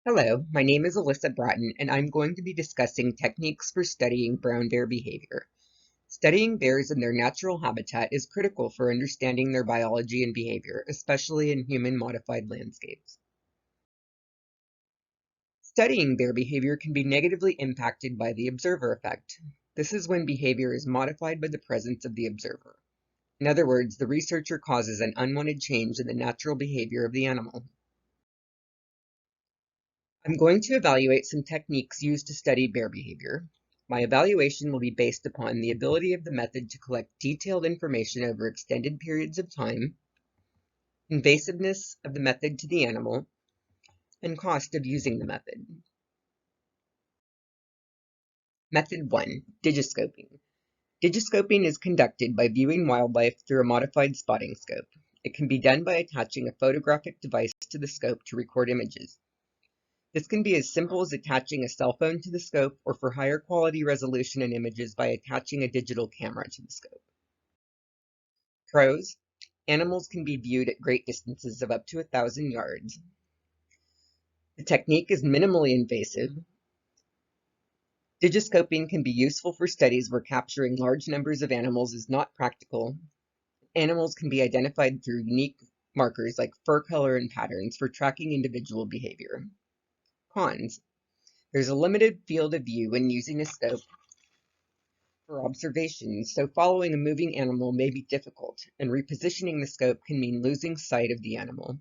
Hello, my name is Alyssa Bratton, and I'm going to be discussing techniques for studying brown bear behavior. Studying bears in their natural habitat is critical for understanding their biology and behavior, especially in human-modified landscapes. Studying bear behavior can be negatively impacted by the observer effect. This is when behavior is modified by the presence of the observer. In other words, the researcher causes an unwanted change in the natural behavior of the animal. I'm going to evaluate some techniques used to study bear behavior. My evaluation will be based upon the ability of the method to collect detailed information over extended periods of time, invasiveness of the method to the animal, and cost of using the method. Method 1. Digiscoping. Digiscoping is conducted by viewing wildlife through a modified spotting scope. It can be done by attaching a photographic device to the scope to record images. This can be as simple as attaching a cell phone to the scope, or for higher quality resolution in images by attaching a digital camera to the scope. Pros: animals can be viewed at great distances of up to 1,000 yards. The technique is minimally invasive. Digiscoping can be useful for studies where capturing large numbers of animals is not practical. Animals can be identified through unique markers like fur color and patterns for tracking individual behavior. Cons: there's a limited field of view when using a scope for observations, so following a moving animal may be difficult, and repositioning the scope can mean losing sight of the animal.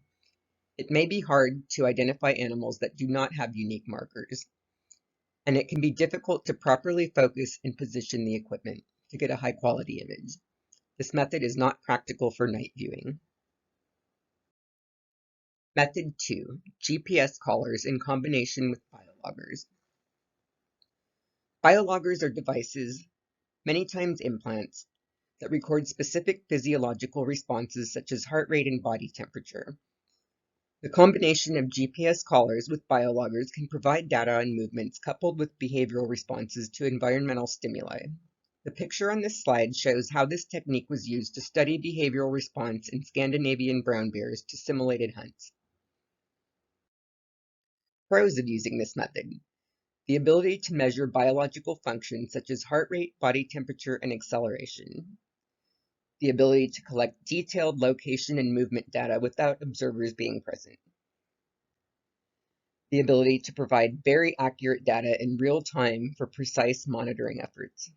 It may be hard to identify animals that do not have unique markers, and it can be difficult to properly focus and position the equipment to get a high-quality image. This method is not practical for night viewing. Method 2. GPS collars in combination with biologgers. Biologgers are devices, many times implants, that record specific physiological responses such as heart rate and body temperature. The combination of GPS collars with biologgers can provide data on movements coupled with behavioral responses to environmental stimuli. The picture on this slide shows how this technique was used to study behavioral response in Scandinavian brown bears to simulated hunts. Pros of using this method: the ability to measure biological functions such as heart rate, body temperature, and acceleration. The ability to collect detailed location and movement data without observers being present. The ability to provide very accurate data in real time for precise monitoring efforts.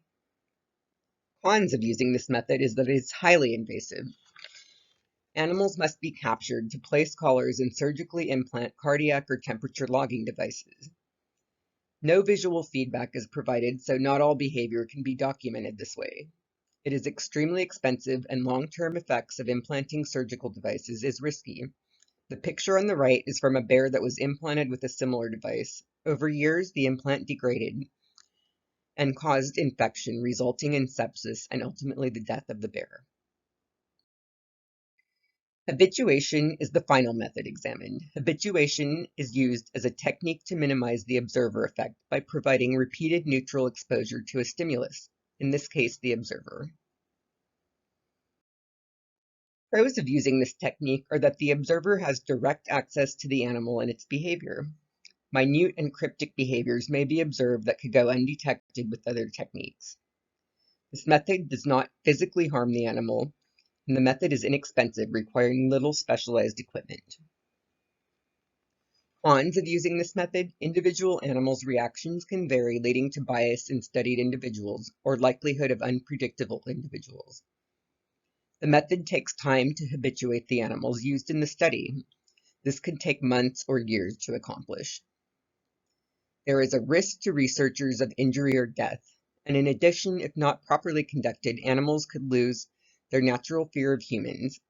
Cons of using this method is that it is highly invasive. Animals must be captured to place collars and surgically implant cardiac or temperature logging devices. No visual feedback is provided, so not all behavior can be documented this way. It is extremely expensive, and long-term effects of implanting surgical devices is risky. The picture on the right is from a bear that was implanted with a similar device. Over years, the implant degraded and caused infection, resulting in sepsis and ultimately the death of the bear. Habituation is the final method examined. Habituation is used as a technique to minimize the observer effect by providing repeated neutral exposure to a stimulus, in this case the observer. Pros of using this technique are that the observer has direct access to the animal and its behavior. Minute and cryptic behaviors may be observed that could go undetected with other techniques. This method does not physically harm the animal, and the method is inexpensive, requiring little specialized equipment. Cons of using this method: individual animals' reactions can vary, leading to bias in studied individuals or likelihood of unpredictable individuals. The method takes time to habituate the animals used in the study. This could take months or years to accomplish. There is a risk to researchers of injury or death, and in addition, if not properly conducted, animals could lose their natural fear of humans.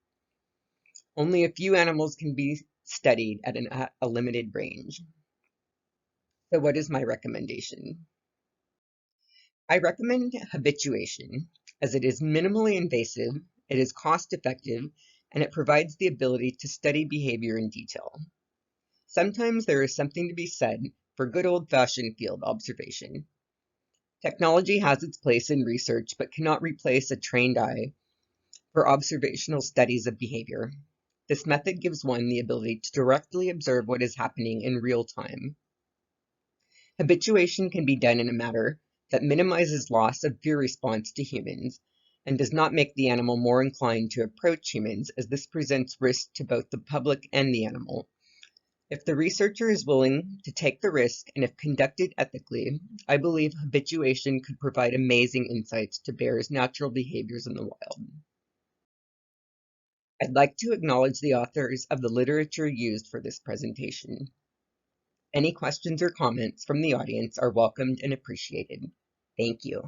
Only a few animals can be studied at a limited range. So what is my recommendation? I recommend habituation, as it is minimally invasive, it is cost-effective, and it provides the ability to study behavior in detail. Sometimes there is something to be said for good old-fashioned field observation. Technology has its place in research, but cannot replace a trained eye for observational studies of behavior. This method gives one the ability to directly observe what is happening in real time. Habituation can be done in a manner that minimizes loss of fear response to humans and does not make the animal more inclined to approach humans, as this presents risk to both the public and the animal. If the researcher is willing to take the risk and if conducted ethically, I believe habituation could provide amazing insights to bears' natural behaviors in the wild. I'd like to acknowledge the authors of the literature used for this presentation. Any questions or comments from the audience are welcomed and appreciated. Thank you.